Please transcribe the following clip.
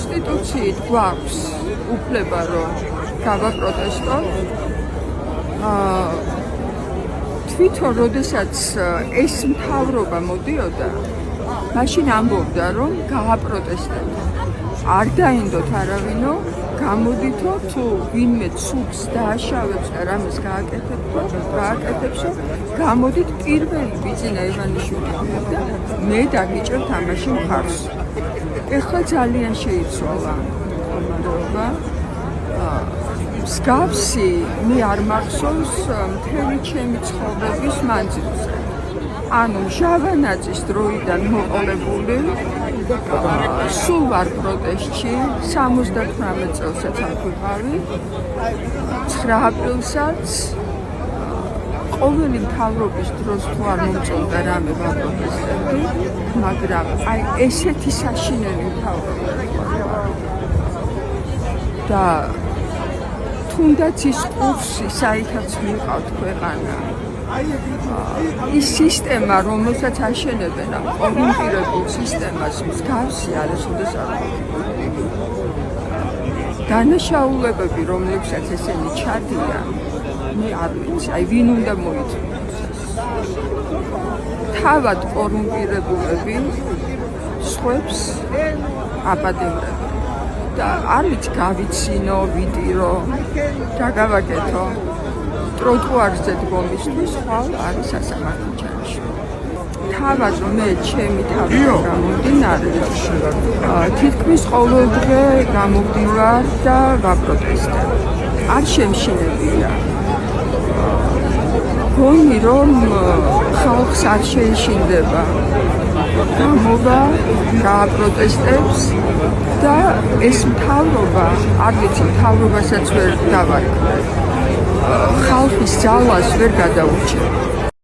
კონსტიტუციით გვაქვს უფლება რომ გავაპროტესტოთ. თვითონ როდესაც ეს მთავრობა მოდიოდა, მაშინ ამბობდა რომ გააპროტესტებთ. არ დაინდოთ არავინო, გამოდითო თუ ვინმე ცუქს დააშავებს და რამეს გააკეთებსო, გამოდით პირველი ბიძინა ივანიშვილი და მე დაგიჭერთ ამაში მხარს. ეხლა ძალიან შეიცვალა მდგომარეობა. მსგავსი მე არ მახსოვს მთელი ჩემი ცხოვრების მანძილზე. ანუ ჟავანაძის დროიდან მოყოლებული სულ ვარ პროტესტში 78 წელსაც არ ვიყავი 9 აპრილსაც ყოველი მთავრობის დროს თუ არ მომწონდა რამე ვაპროტესტებდი, მაგრამ აი ესეთი საშინელი მთავრობა და თუნდაც ის კურსი საერთოდ მიყავთ ქვეყანა ის სისტემა, რომელსაც აშენებენ ამ კორუმპირებულ სისტემას, მსგავსი არასოდეს არ დანაშაულებები, რომლებსაც ესენი ჩადიან, მე არ ვიცი, აი ვინ უნდა მოიწვიოს ეს. თავად კორუმპირებულები სხვებს აპატიმრებენ და არ ვიცი გავიცინო, ვიტირო, დაგავაკეთო. ტროტუარზე დგომისთვის ხვალ არის სასამართლო ჯარიში. თავად რომ მე ჩემი თავი გამომდინარე, თითქმის ყოველდღე გამოვდივარ და ვაპროტესტებ. არ შემშინებია. გონი რომ ხალხს არ შეეშინდება. გამოვა, გააპროტესტებს და ეს მთავრობა, არ ვიცი, მთავრობასაც ვერ დავარქმევ. ხალხის ძალას ვერ გადაურჩევ.